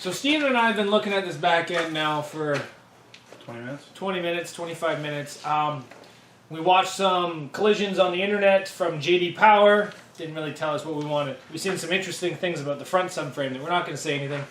So Steven and I have been looking at this back end now for 20 minutes? 20 minutes, 25 minutes. We watched some collisions on the internet from JD Power. Didn't really tell us what we wanted. We've seen some interesting things about the front subframe that we're not going to say anything.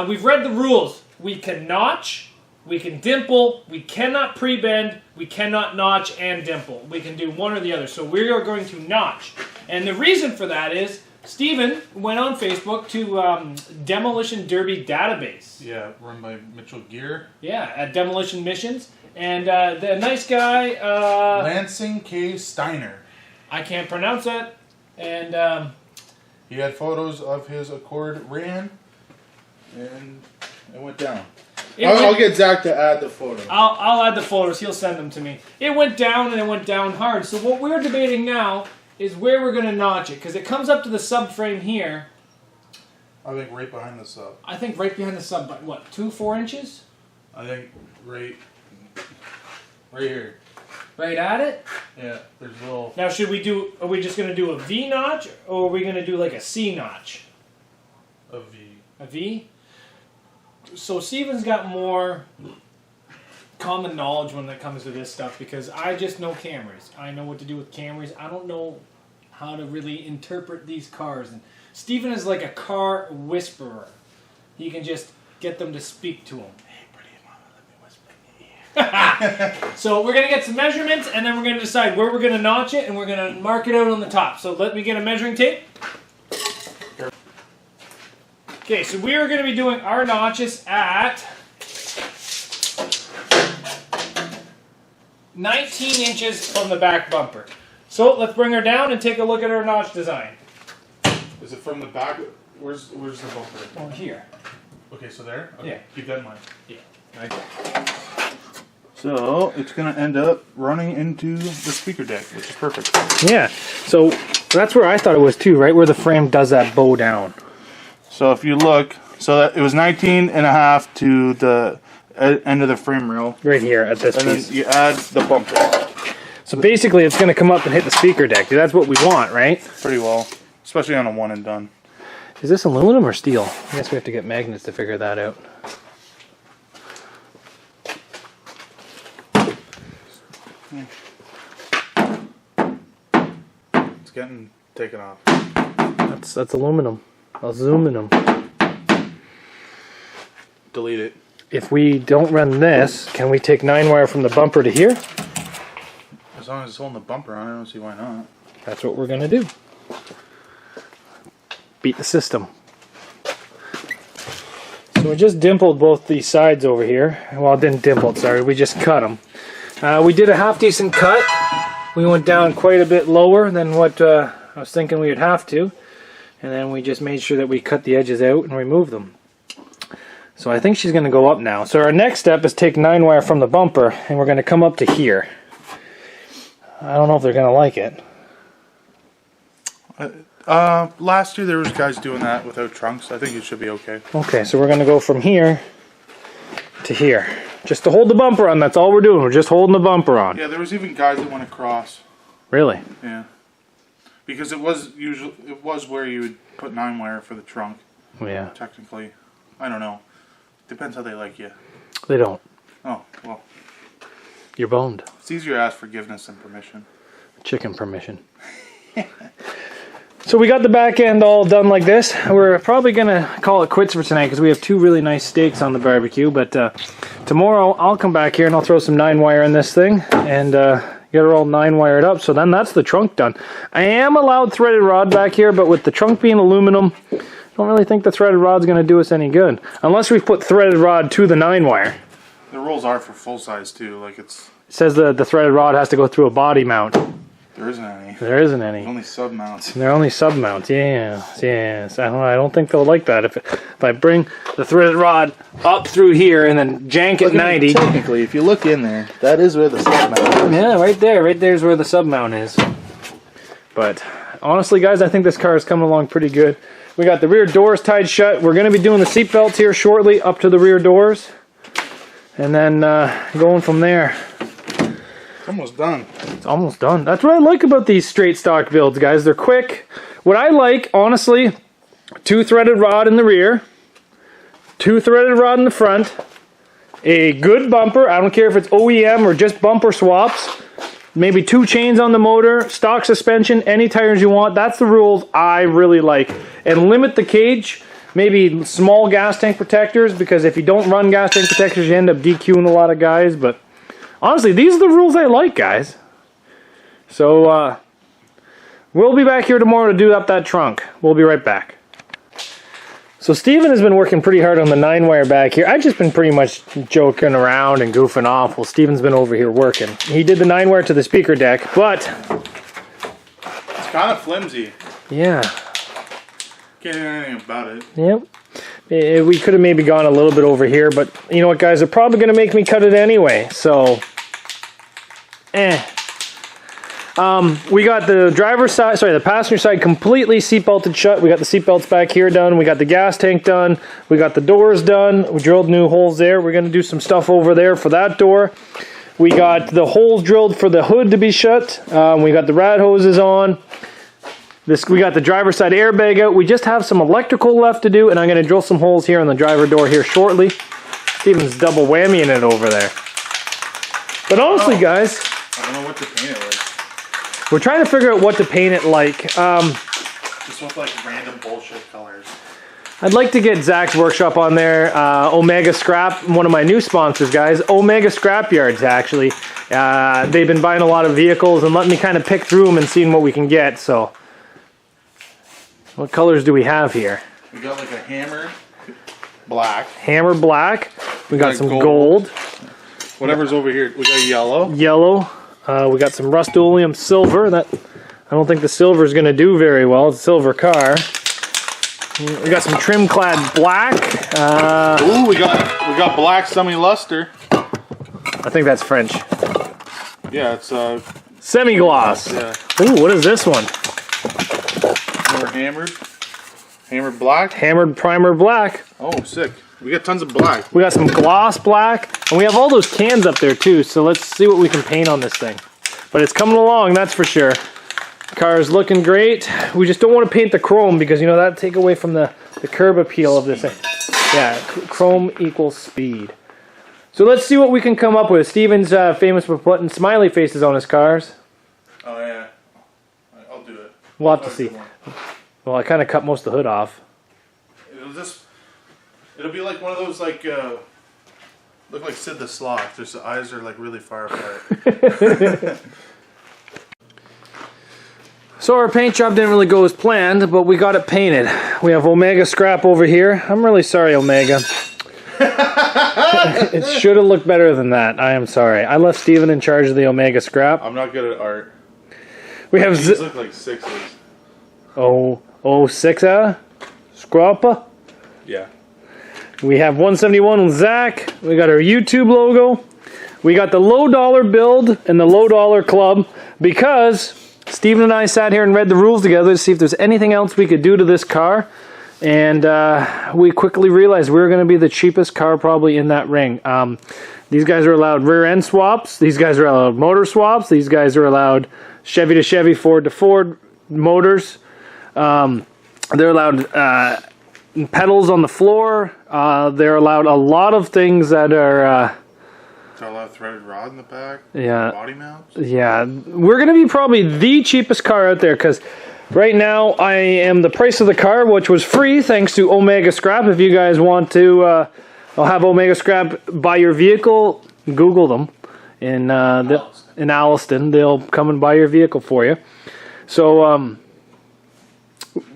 We've read the rules. We can notch, we can dimple, we cannot pre-bend, we cannot notch and dimple. We can do one or the other. So we are going to notch. And the reason for that is Steven went on Facebook to Demolition Derby Database. Yeah, run by Mitchell Gear. Yeah, at Demolition Missions. And the nice guy... Lansing K. Steiner. I can't pronounce that. And... he had photos of his Accord ran, and it went down. I'll get Zach to add the photos. I'll add the photos. He'll send them to me. It went down, and it went down hard. So what we're debating now is where we're going to notch it, because it comes up to the subframe here. I think right behind the sub. I think right behind the sub, what, 4 inches? I think right here. Right at it? Yeah, there's a little... Now are we just going to do a V notch, or are we going to do like a C notch? A V. A V? So Steven's got more common knowledge when it comes to this stuff, because I just know cameras. I know what to do with cameras. I don't know how to really interpret these cars. And Steven is like a car whisperer. He can just get them to speak to him. Hey, pretty mama, let me whisper in your ear. So we're going to get some measurements, and then we're going to decide where we're going to notch it, and we're going to mark it out on the top. So let me get a measuring tape. Okay, so we are going to be doing our notches at 19 inches from the back bumper. So let's bring her down and take a look at our notch design. Is it from the back? Where's the bumper? Oh, here. Okay, so there? Okay, Yeah. keep that in mind. Yeah. Okay. So, it's going to end up running into the speaker deck, which is perfect. Yeah, so that's where I thought it was too, right where the frame does that bow down. So if you look, so that it was 19.5 to the end of the frame rail. Right here at this And piece. then you add the bumper. So basically it's going to come up and hit the speaker deck. That's what we want, right? Pretty well. Especially on a one and done. Is this aluminum or steel? I guess we have to get magnets to figure that out. It's getting taken off. That's aluminum. Aluminum. Delete it. If we don't run this, can we take 9-wire from the bumper to here? As long as it's holding the bumper on, I don't see why not. That's what we're going to do. Beat the system. So we just dimpled both these sides over here. Well, didn't dimple, sorry. We just cut them. We did a half-decent cut. We went down quite a bit lower than what I was thinking we would have to. And then we just made sure that we cut the edges out and remove them. So I think she's going to go up now. So our next step is take 9-wire from the bumper, and we're going to come up to here. I don't know if they're going to like it. Last year there was guys doing that without trunks. I think it should be okay. Okay, so we're going to go from here to here. Just to hold the bumper on, that's all we're doing. We're just holding the bumper on. Yeah, there was even guys that went across. Really? Yeah. Because it was where you would put 9-wire for the trunk. Yeah. Technically. I don't know. Depends how they like you. They don't. Oh, well. You're boned. It's easier to ask forgiveness than permission. Chicken permission. So we got the back end all done like this. We're probably going to call it quits for tonight because we have 2 really nice steaks on the barbecue. But tomorrow I'll come back here and I'll throw some 9-wire in this thing and get her all 9-wired up. So then that's the trunk done. I am allowed threaded rod back here, but with the trunk being aluminum, I don't really think the threaded rod's going to do us any good. Unless we put threaded rod to the 9-wire. The rules are for full size too. Like it says the threaded rod has to go through a body mount. There isn't any. There isn't any. There's only sub mounts. They're only sub mounts. Yes. I don't think they'll like that. If I bring the threaded rod up through here and then jank at 90. Technically, if you look in there, that is where the sub mount is. Yeah, right there. Right there's where the sub mount is. But honestly, guys, I think this car is coming along pretty good. We got the rear doors tied shut. We're going to be doing the seat belts here shortly up to the rear doors. And then going from there. It's almost done. It's almost done. That's what I like about these straight stock builds, guys. They're quick. What I like, honestly, 2 threaded rod in the rear, 2-threaded rod in the front, a good bumper. I don't care if it's OEM or just bumper swaps. Maybe 2 chains on the motor, stock suspension, any tires you want. That's the rules I really like. And limit the cage. Maybe small gas tank protectors, because if you don't run gas tank protectors, you end up DQing a lot of guys. But honestly, these are the rules I like, guys. So we'll be back here tomorrow to do up that trunk. We'll be right back. So Steven has been working pretty hard on the 9-wire back here. I've just been pretty much joking around and goofing off while Steven's been over here working. He did the 9-wire to the speaker deck, but it's kind of flimsy. Yeah. Can't do anything about it. Yep. We could have maybe gone a little bit over here, but you know what, guys? They're probably going to make me cut it anyway, so we got the driver's side, sorry, the passenger side completely seatbelted shut. We got the seatbelts back here done. We got the gas tank done. We got the doors done. We drilled new holes there. We're going to do some stuff over there for that door. We got the holes drilled for the hood to be shut. We got the rat hoses on. We got the driver's side airbag out. We just have some electrical left to do, and I'm going to drill some holes here on the driver door here shortly. Steven's double whammying it over there. But honestly, guys, I don't know what to paint it like. We're trying to figure out what to paint it like. Just with like random bullshit colors. I'd like to get Zach's Workshop on there. Omega Scrap, one of my new sponsors, guys. Omega Scrap Yards, actually. They've been buying a lot of vehicles and letting me kind of pick through them and seeing what we can get. So, what colors do we have here? We got like a hammer black. Hammer black. We got some gold. Whatever's over here. We got yellow. Yellow. We got some Rust-Oleum silver. That I don't think the silver is going to do very well. It's a silver car. We got some trim clad black. Ooh, we got black semi-luster. I think that's French. Yeah, it's semi-gloss. Yeah. Ooh, what is this one? More hammered. Hammered black. Hammered primer black. Oh, sick. We got tons of black. We got some gloss black, and we have all those cans up there too, so let's see what we can paint on this thing. But it's coming along, that's for sure. Car is looking great. We just don't want to paint the chrome because, you know, that'd take away from the curb appeal of this thing. Yeah, chrome equals speed. So let's see what we can come up with. Steven's famous for putting smiley faces on his cars. Oh, yeah. I'll do it. We'll have to see. Well, I kind of cut most of the hood off. It'll be like one of those, like, look like Sid the Sloth. Just the eyes are, like, really far apart. So our paint job didn't really go as planned, but we got it painted. We have Omega Scrap over here. I'm really sorry, Omega. It should have looked better than that. I am sorry. I left Steven in charge of the Omega Scrap. I'm not good at art. We have These look like 6s. Oh, 6 Scrappa? Yeah. We have 171 with Zach. We got our YouTube logo. We got the low dollar build and the low dollar club because Steven and I sat here and read the rules together to see if there's anything else we could do to this car. And we quickly realized we were going to be the cheapest car probably in that ring. These guys are allowed rear end swaps. These guys are allowed motor swaps. These guys are allowed Chevy to Chevy, Ford to Ford motors. They're allowed pedals on the floor. They're allowed a lot of things that are... So a lot of threaded rod in the back. Yeah. Body mounts. Yeah. We're going to be probably the cheapest car out there because right now I am the price of the car, which was free thanks to Omega Scrap. If you guys want to, I'll have Omega Scrap buy your vehicle. Google them in Alliston. They'll come and buy your vehicle for you. So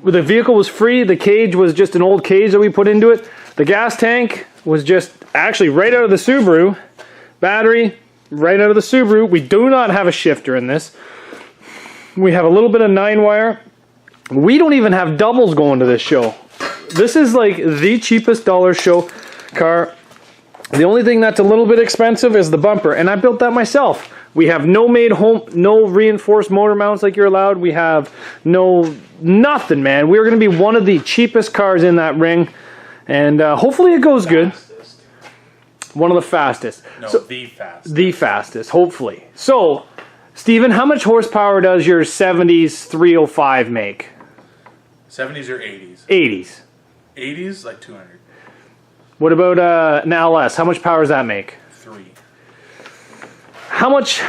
the vehicle was free. The cage was just an old cage that we put into it. The gas tank was just actually right out of the Subaru. Battery, right out of the Subaru. We do not have a shifter in this. We have a little bit of 9-wire. We don't even have doubles going to this show. This is like the cheapest dollar show car. The only thing that's a little bit expensive is the bumper, and I built that myself. We have no reinforced motor mounts like you're allowed. We have nothing, man. We're going to be one of the cheapest cars in that ring, and hopefully it goes good. One of the fastest. No, so, the fastest. The fastest, hopefully. So, Steven, how much horsepower does your 70s 305 make? 70s or 80s? 80s. 80s, like 200. What about an LS? How much power does that make? 3. How much?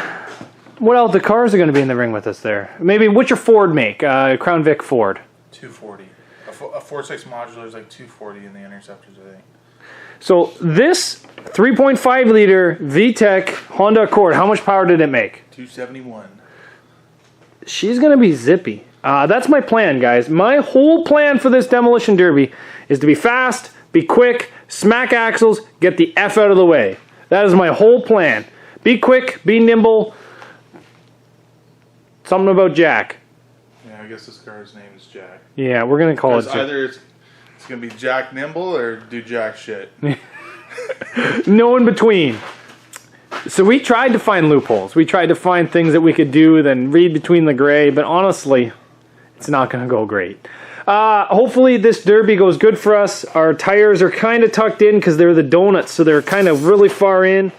What else? The cars are going to be in the ring with us there. Maybe what's your Ford make? Crown Vic Ford. 240. A 4.6 modular is like 240 in the Interceptors, I think. So this 3.5 liter VTEC Honda Accord, how much power did it make? 271. She's going to be zippy. That's my plan, guys. My whole plan for this Demolition Derby is to be fast, be quick, smack axles, get the F out of the way. That is my whole plan. Be quick, be nimble. Something about Jack. Yeah, I guess this car's name is Jack. Yeah, we're going to call it Jack. Either it's going to be Jack Nimble or do Jack shit. No in between. So we tried to find loopholes. We tried to find things that we could do, then read between the gray, but honestly, it's not going to go great. Hopefully this derby goes good for us. Our tires are kind of tucked in because they're the donuts, so they're kind of really far in.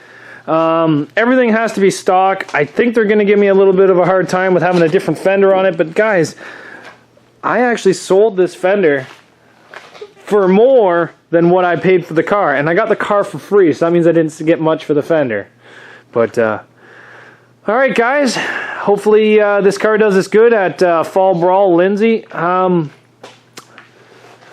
Everything has to be stock. I think they're going to give me a little bit of a hard time with having a different fender on it, but guys, I actually sold this fender for more than what I paid for the car, and I got the car for free, so that means I didn't get much for the fender. But, alright guys, hopefully this car does us good at Fall Brawl Lindsay.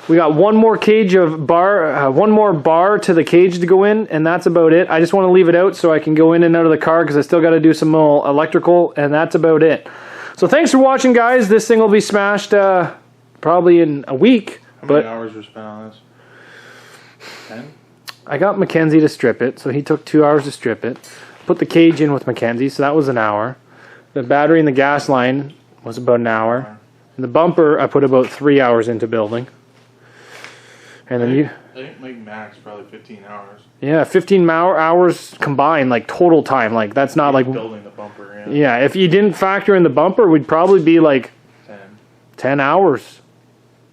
We got one more cage of bar, one more bar to the cage to go in, and that's about it. I just want to leave it out so I can go in and out of the car because I still got to do some more electrical, and that's about it. So thanks for watching, guys. This thing will be smashed probably in a week. How many hours were spent on this? 10? I got Mackenzie to strip it, so he took 2 hours to strip it. Put the cage in with Mackenzie, so that was an hour. The battery and the gas line was about an hour. And the bumper, I put about 3 hours into building. And then I think like max probably 15 hours. Yeah, 15 hours combined, like total time. Like that's not like building the bumper. Yeah. Yeah, if you didn't factor in the bumper, we'd probably be like 10 hours.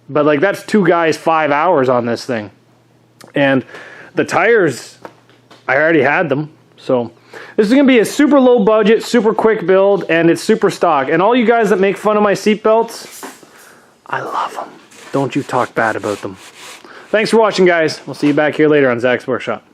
But like that's 2 guys 5 hours on this thing. And the tires, I already had them. So this is going to be a super low budget, super quick build, and it's super stock. And all you guys that make fun of my seatbelts, I love them. Don't you talk bad about them. Thanks for watching, guys. We'll see you back here later on Zach's Workshop.